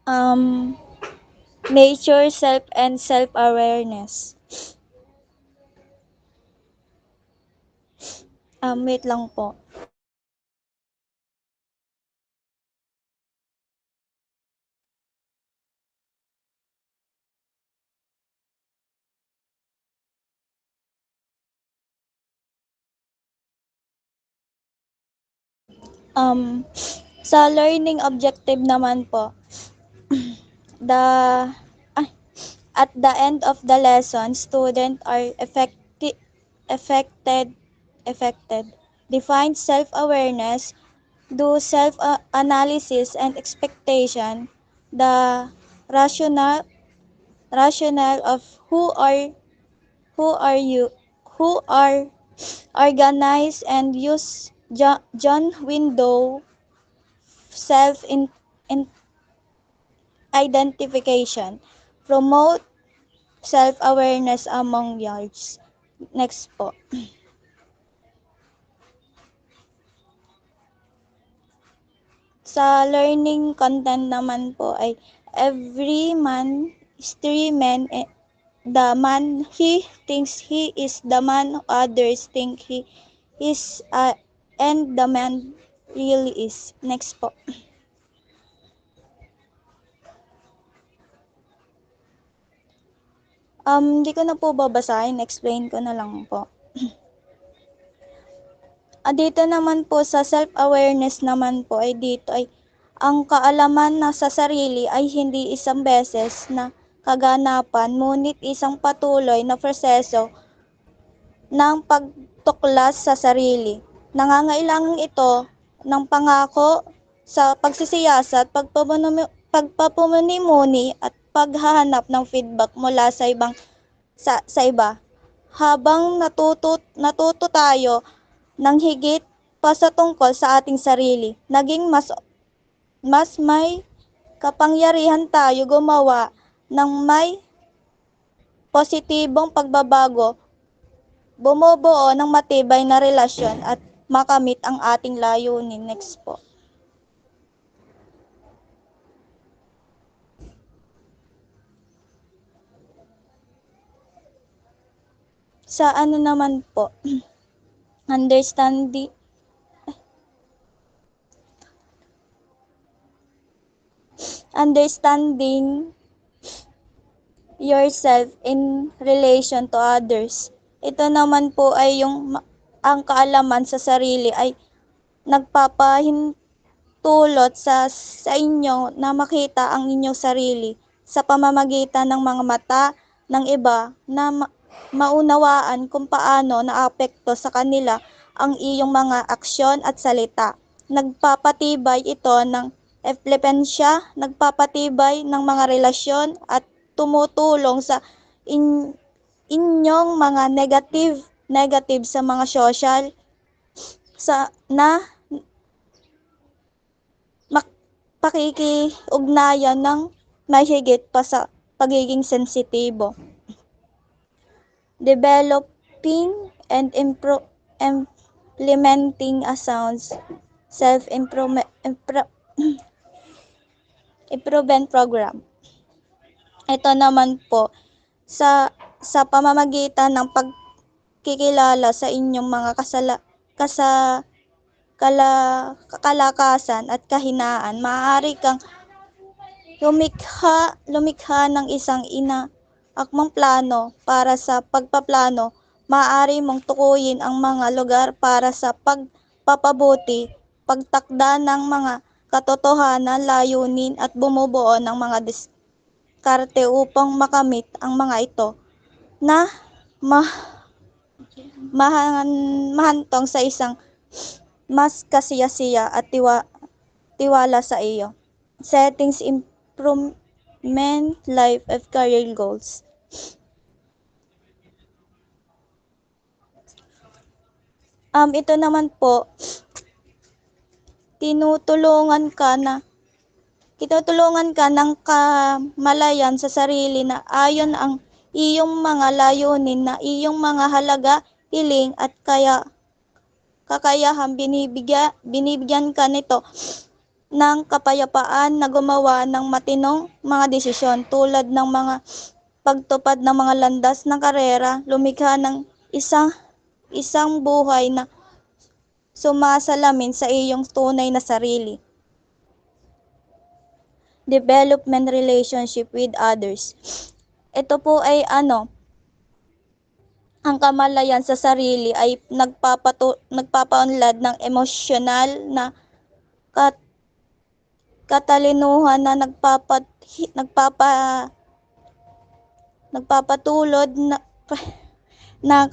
Um, nature, self, and self-awareness. Wait lang po. Um, sa learning objective naman po, the ah, at the end of the lesson, students are affected, affected. Define self-awareness, do self-analysis and expectation, the rational rationale of who are you, who are organized and use John window self in identification, promote self-awareness among youths. Next po. Sa learning content naman po ay every man is three men, the man he thinks he is the man others think he is, and the man really is. Next po. Di ko na po babasahin, explain ko na lang po. Dito naman po sa self-awareness naman po ay dito ay ang kaalaman na sa sarili ay hindi isang beses na kaganapan, ngunit isang patuloy na proseso ng pagtuklas sa sarili. Nangangailangan ito ng pangako sa pagsisiyasat, pagpapamunimuni at paghahanap ng feedback mula sa iba. Habang natuto tayo ng higit pa sa tungkol sa ating sarili, naging mas may kapangyarihan tayo gumawa ng may positibong pagbabago, bumubuo ng matibay na relasyon at makamit ang ating layunin. Next po. Sa ano naman po, understanding understanding yourself in relation to others. Ito naman po ay ang kaalaman sa sarili ay nagpapahintulot sa inyo na makita ang inyong sarili sa pamamagitan ng mga mata ng iba na maunawaan kung paano naapekto sa kanila ang iyong mga aksyon at salita. Nagpapatibay ito ng impluwensya, nagpapatibay ng mga relasyon at tumutulong sa inyong mga negative sa mga social na pakikiugnayan ng mahigit pa sa pagiging sensitibo. Developing and implementing a sound self-improvement program. Ito naman po sa pamamagitan ng pagkikilala sa inyong mga kalakasan at kahinaan, maaari kang lumikha ng isang inaakmang plano para sa pagpaplano. Maaari mong tukuyin ang mga lugar para sa pagpapabuti, pagtakda ng mga katotohanan, layunin at bumubuo ng mga diskarte upang makamit ang mga ito na mahantong sa isang mas kasiyasiya at tiwala sa iyo. Settings, improvement, life of career goals. Ito naman po, tinutulungan ka ng kamalayan sa sarili na ayon ang iyong mga layunin na iyong mga halaga, hiling at kakayahang binibigyan ka nito ng kapayapaan na gumawa ng matinong mga desisyon tulad ng mga pagtupad ng mga landas ng karera, lumikha ng isang buhay na sumasalamin sa iyong tunay na sarili. Development relationship with others. Ito po ay ang kamalayan sa sarili ay nagpapaunlad ng emosyonal na katalinuhan na nagpapatulod na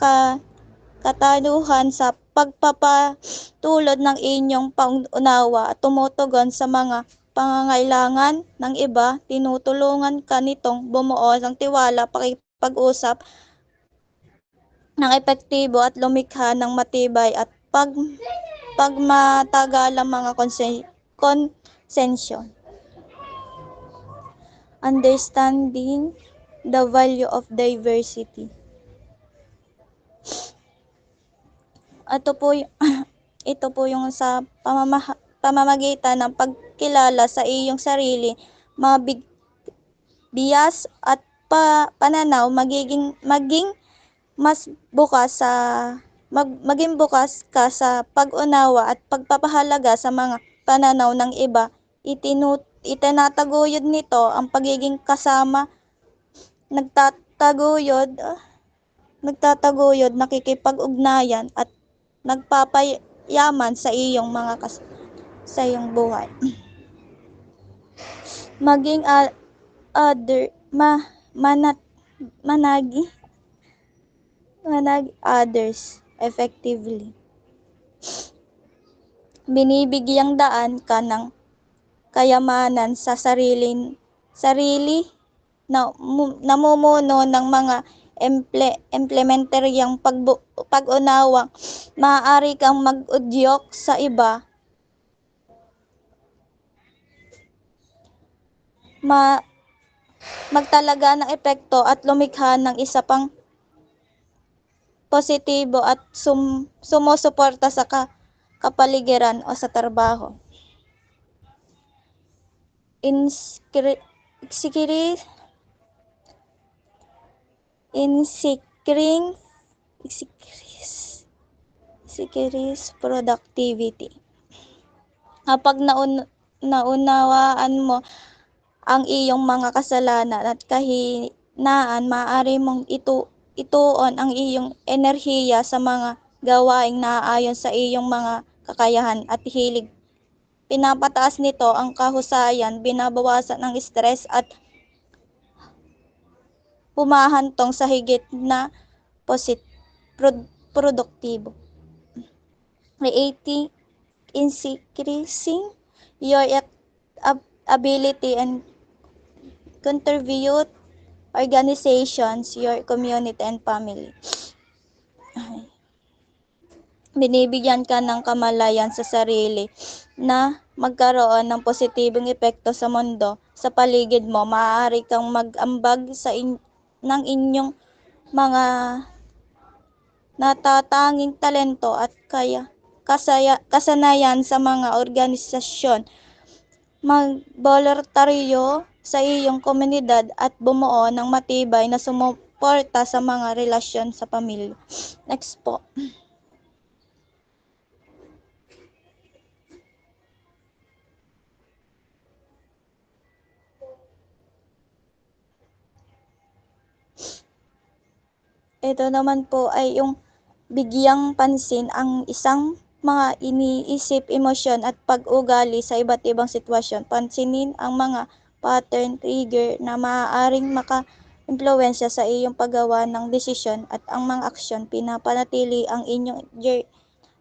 kataluhan sa pagpapatulod ng inyong pangunawa at tumutugon sa mga pangangailangan ng iba, tinutulungan ka nitong bumuo ng tiwala, pakipag-usap ng epektibo at lumikha ng matibay at pagmatagalang mga konsensyon. Understanding the value of diversity. Ito po yung sa pamamagitan ng pagkilala sa iyong sarili, mga bias at pananaw, maging mas bukas ka sa pag-unawa at pagpapahalaga sa mga pananaw ng iba. Itinataguyod nito ang pagiging kasama, nagtataguyod, nakikipag-ugnayan at nagpapayaman sa iyong buhay. Maging manage others effectively. Binibigyang daan ka ng kayamanan sa sarili na namumuno ng mga implementaryang pag-unawang maaari kang mag-udyok sa iba, magtalaga ng epekto at lumikha ng isa pang positibo at sumusuporta sa kapaligiran o sa trabaho. Increase productivity. Kapag naunawaan mo ang iyong mga kasalanan at kahinaan, maaari mong ituon ang iyong enerhiya sa mga gawaing naaayon sa iyong mga kakayahan at hilig. Pinapataas nito ang kahusayan, binabawasan ang stress at humahantong sa higit na produktibo. Increasing your ability and contribute organizations, your community and family. Binibigyan ka ng kamalayan sa sarili na magkaroon ng positibong epekto sa mundo sa paligid mo. Maaari kang mag-ambag ng inyong mga natatanging talento at kasanayan sa mga organisasyon, magboluntaryo sa iyong komunidad at bumuo ng matibay na sumuporta sa mga relasyon sa pamilya. Next po. Ito naman po ay yung bigyang pansin ang isang mga iniisip, emosyon at pag-ugali sa iba't ibang sitwasyon. Pansinin ang mga pattern, trigger na maaaring maka-impluwensya sa iyong paggawa ng desisyon at ang mga aksyon. Pinapanatili ang inyong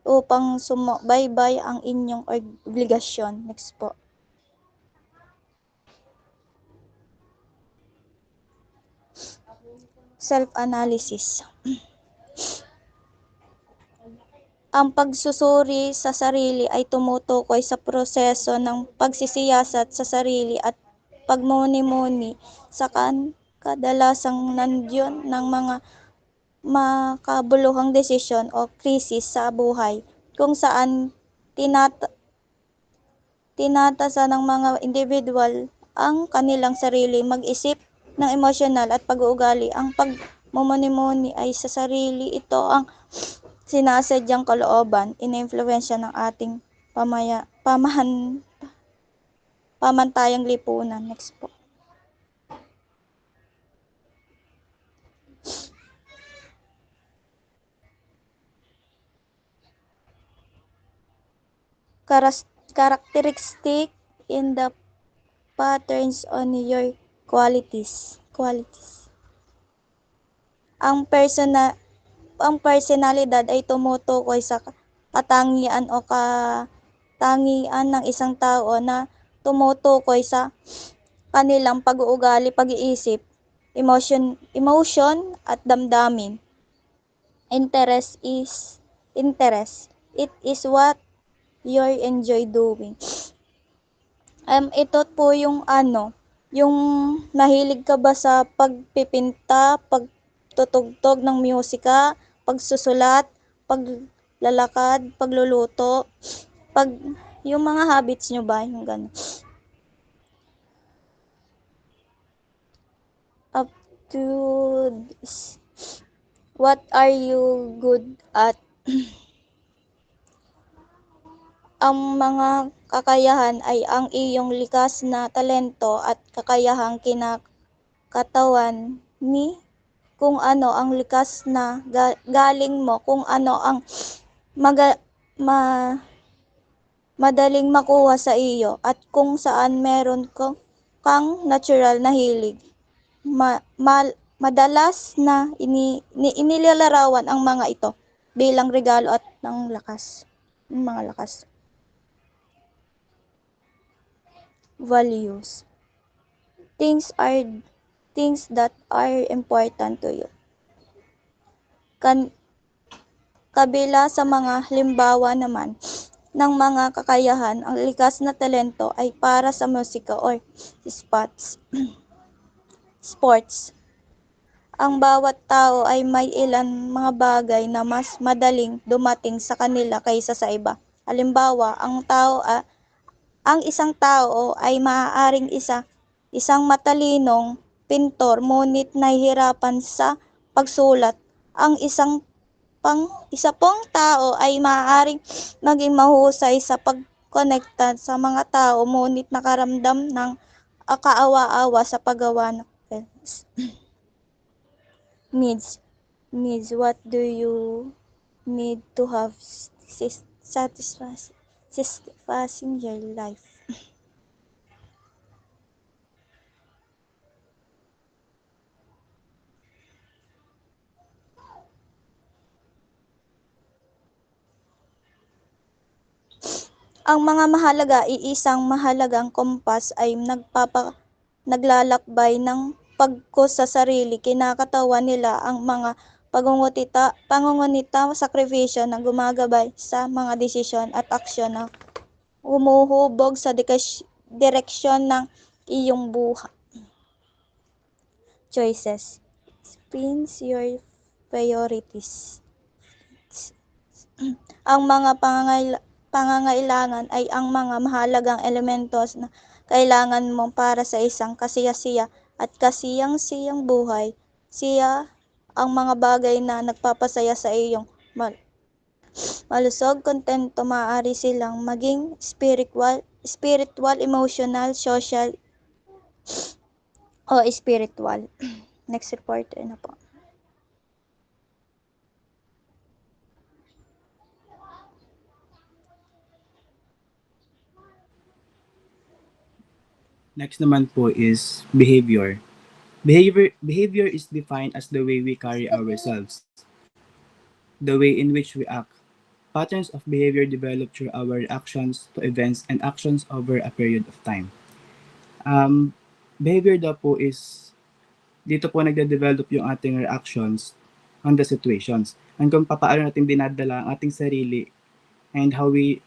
upang sumubaybay ang inyong obligasyon. Next po. Self-analysis. Ang pagsusuri sa sarili ay tumutukoy sa proseso ng pagsisiyasat sa sarili at pagmuni-muni sa kadalasang nandiyon ng mga makabuluhang desisyon o krisis sa buhay, kung saan tinatasa ng mga individual ang kanilang sarili mag-isip ng emosyonal at pag-uugali. Ang pagmumuni-muni ay sa sarili, ito ang sinasadyang kalooban, iniimpluwensya ng ating pamantayang lipunan. Next po. Characteristic in the patterns on your qualities. Ang personalidad ay tumutukoy sa katangian o katangian ng isang tao na tumutukoy sa kanilang pag-uugali, pag-iisip, emotion at damdamin. Interest. It is what you enjoy doing. Ito po yung yung nahilig ka ba sa pagpipinta, pagtutugtog ng musika, pagsusulat, paglalakad, pagluluto, yung mga habits nyo ba, yung gano'n. Up to this. What are you good at? Ang mga kakayahan ay ang iyong likas na talento at kakayahang kinakatawan ni kung ano ang likas na galing mo, kung ano ang madaling makuha sa iyo at kung saan meron kang natural na hilig. Madalas na inilalarawan ang mga ito bilang regalo at ng lakas. Mga lakas. Values. Things that are important to you. Kabila sa mga halimbawa naman ng mga kakayahan, ang likas na talento ay para sa musika or sports. Ang bawat tao ay may ilang mga bagay na mas madaling dumating sa kanila kaysa sa iba. Halimbawa, ang isang tao ay maaaring isang matalinong pintor ngunit nahihirapan sa pagsulat. Ang isa pong tao ay maaaring maging mahusay sa pagkonekta sa mga tao ngunit nakaramdam ng kaawa-awa sa paggawa ng needs. What do you need to have satisfying your life? Ang mga mahalaga, iisang mahalagang kompas ay naglalakbay ng pagkus sa sarili. Kinakatawan nila ang mga pangungunita, sakripisyo na gumagabay sa mga desisyon at aksyon na humuhubog sa direksyon ng iyong buhay. Choices. Spins your priorities. Ang mga pangangailangan ay ang mga mahalagang elementos na kailangan mo para sa isang kasiyasiya at kasiyang-siyang buhay. Siya ang mga bagay na nagpapasaya sa iyong malusog, kontento. Maaari silang maging spiritual, emotional, social, o spiritual. Next reporter na po. Next naman po is behavior. Behavior is defined as the way we carry ourselves, the way in which we act. Patterns of behavior develop through our reactions to events and actions over a period of time. Behavior daw po is, dito po nagde-develop yung ating reactions on the situations. And kung paano natin dinadala ang ating sarili and how we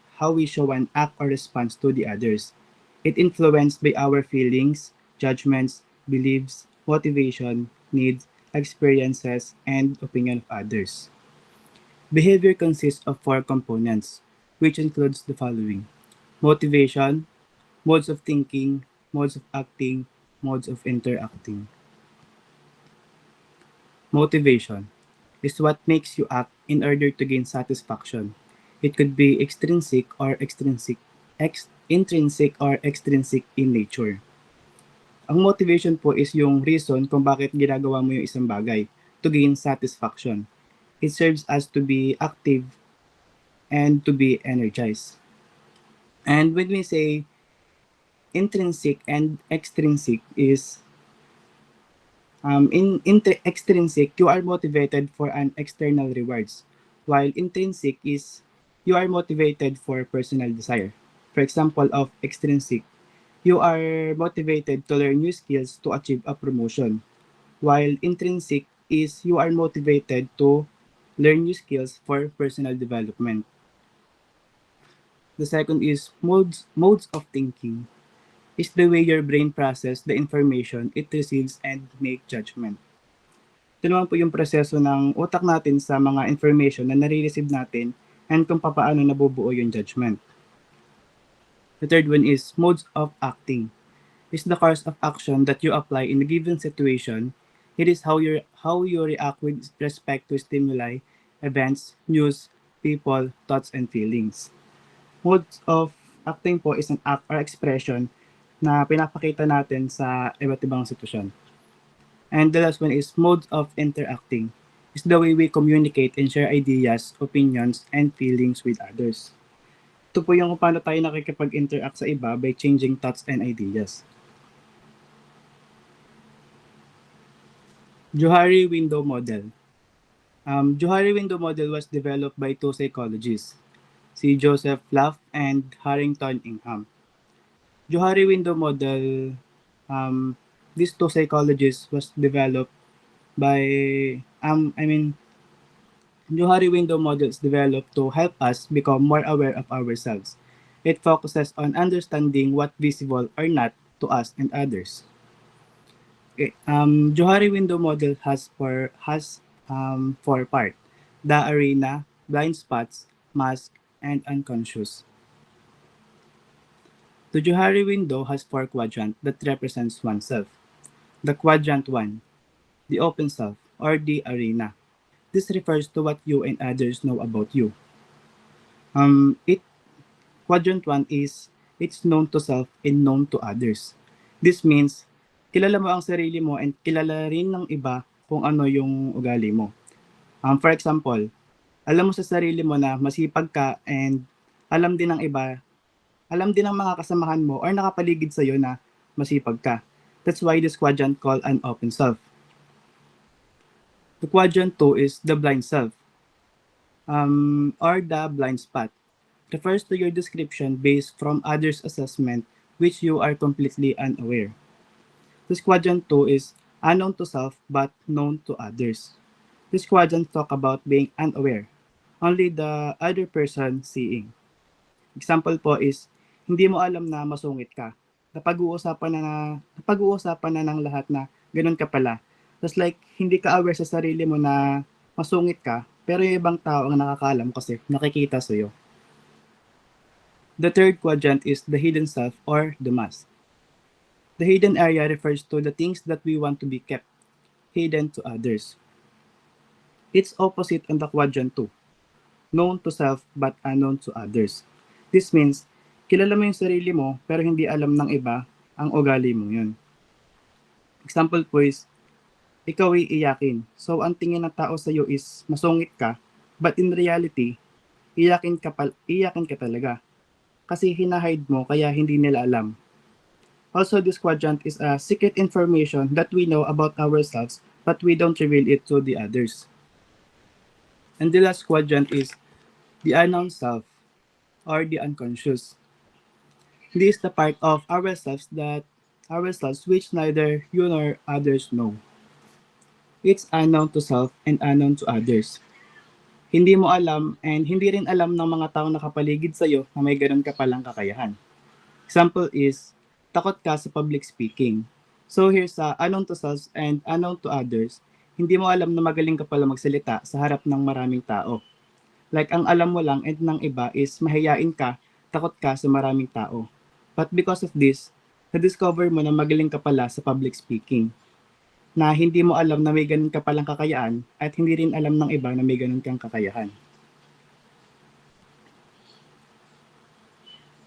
show and act or response to the others. It influenced by our feelings, judgments, beliefs, motivation, needs, experiences, and opinion of others. Behavior consists of 4 components, which includes the following: motivation, modes of thinking, modes of acting, modes of interacting. Motivation is what makes you act in order to gain satisfaction. It could be intrinsic or extrinsic in nature. Ang motivation po is yung reason kung bakit ginagawa mo yung isang bagay to gain satisfaction. It serves us to be active and to be energized. And when we say intrinsic and extrinsic is extrinsic, you are motivated for an external rewards, while intrinsic is you are motivated for personal desire. For example of extrinsic, you are motivated to learn new skills to achieve a promotion, while intrinsic is you are motivated to learn new skills for personal development. The second is modes of thinking is the way your brain process the information it receives and make judgment. Ito naman po yung proseso ng utak natin sa mga information na nare-receive natin and kung paano nabubuo yung judgment. The third one is modes of acting. It's the course of action that you apply in a given situation. It is how you react with respect to stimuli, events, news, people, thoughts, and feelings. Modes of acting po is an act or expression na pinapakita natin sa iba't ibang sitwasyon. And the last one is modes of interacting. It's the way we communicate and share ideas, opinions, and feelings with others. Ito po yung kung paano tayo nakikipag-interact sa iba by changing thoughts and ideas. Johari Window Model. Johari Window Model was developed by two psychologists, si Joseph Fluff and Harrington Ingham. Johari Window Model, these two psychologists was developed by, Johari Window Models developed to help us become more aware of ourselves. It focuses on understanding what visible or not to us and others. Johari Window Model has four parts: the arena, blind spots, mask, and unconscious. The Johari window has four quadrants that represents oneself. The quadrant 1, the open self, or the arena. This refers to what you and others know about you. Quadrant 1 is it's known to self and known to others. This means kilala mo ang sarili mo and kilala rin ng iba kung ano yung ugali mo. For example, alam mo sa sarili mo na masipag ka and alam din ng iba, alam din ng mga kasamahan mo or nakapaligid sa iyo na masipag ka. That's why this quadrant called an open self. The quadrant 2 is the blind self, or the blind spot. Refers to your description based from others' assessment which you are completely unaware. This quadrant 2 is unknown to self but known to others. This quadrant talk about being unaware, only the other person seeing. Example po is, hindi mo alam na masungit ka. Napag-uusapan na ng lahat na ganun ka pala. Just like, hindi ka aware sa sarili mo na masungit ka, pero yung ibang tao ang nakakaalam kasi nakikita sa iyo. The third quadrant is the hidden self or the mask. The hidden area refers to the things that we want to be kept hidden to others. It's opposite on the quadrant 2, known to self but unknown to others. This means, kilala mo yung sarili mo pero hindi alam ng iba ang ugali mo yun. Example po is, ikaw ay iyakin. So, ang tingin ng tao sa iyo is masungit ka, but in reality, iyakin ka talaga. Kasi hinahide mo kaya hindi nila alam. Also, this quadrant is a secret information that we know about ourselves but we don't reveal it to the others. And the last quadrant is the unknown self or the unconscious. This is the part of ourselves which neither you nor others know. It's unknown to self and unknown to others. Hindi mo alam and hindi rin alam ng mga taong nakapaligid sa iyo na may ganun ka palang kakayahan. Example is, takot ka sa public speaking. So here's sa unknown to self and unknown to others, hindi mo alam na magaling ka pala magsalita sa harap ng maraming tao. Like ang alam mo lang and ng iba is mahiyain ka, takot ka sa maraming tao. But because of this, na-discover mo na magaling ka pala sa public speaking, na hindi mo alam na may ganun ka palang kakayaan at hindi rin alam ng iba na may ganun kang kakayahan.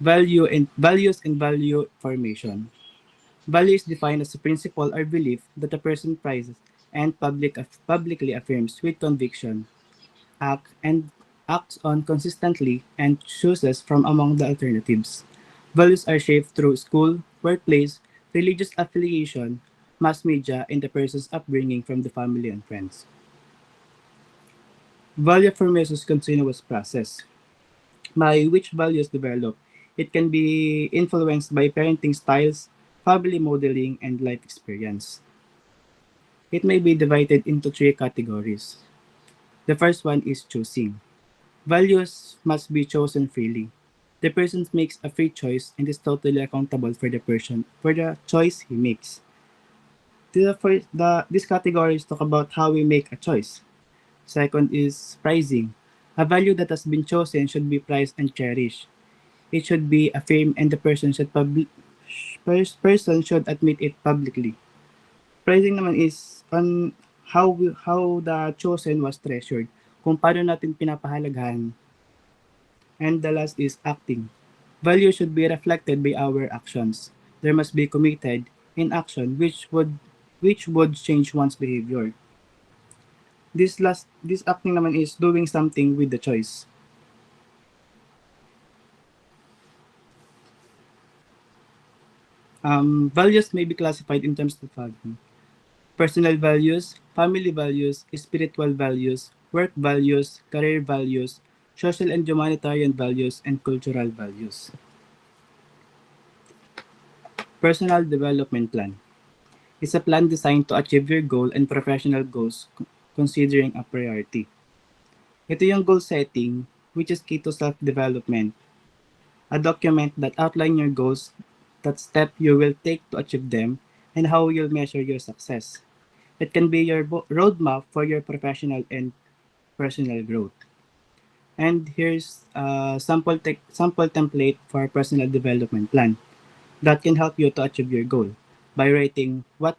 Values and value formation. Value is defined as a principle or belief that a person prizes and publicly affirms with conviction, acts on consistently, and chooses from among the alternatives. Values are shaped through school, workplace, religious affiliation, mass media, and the person's upbringing from the family and friends. Value formation is a continuous process. By which values develop, it can be influenced by parenting styles, family modeling, and life experience. It may be divided into three categories. The first one is choosing. Values must be chosen freely. The person makes a free choice and is totally accountable for the choice he makes. This categories talk about how we make a choice. Second is pricing. A value that has been chosen should be prized and cherished. It should be affirmed and the person should admit it publicly. Pricing naman is on how the chosen was treasured. Kung paano natin pinapahalagahan. And the last is acting. Value should be reflected by our actions. There must be committed in action which would change one's behavior. This acting naman is doing something with the choice. Values may be classified in terms of following: personal values, family values, spiritual values, work values, career values, social and humanitarian values, and cultural values. Personal development plan is a plan designed to achieve your goal and professional goals considering a priority. Ito yung goal setting, which is key to self-development. A document that outline your goals, that step you will take to achieve them, and how you'll measure your success. It can be your roadmap for your professional and personal growth. And here's a sample template for a personal development plan that can help you to achieve your goal by writing what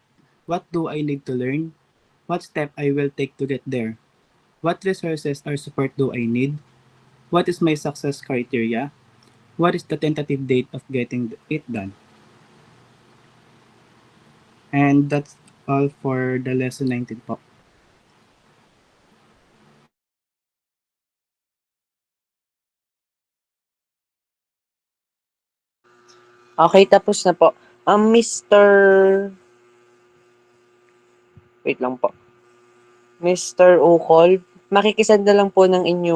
do I need to learn, what step I will take to get there, what resources or support do I need, what is my success criteria, what is the tentative date of getting it done. And that's all for the lesson 19 po. Okay, tapos na po. Mr. Wait lang po. Mr. Ukol, makikisend na lang po ng inyong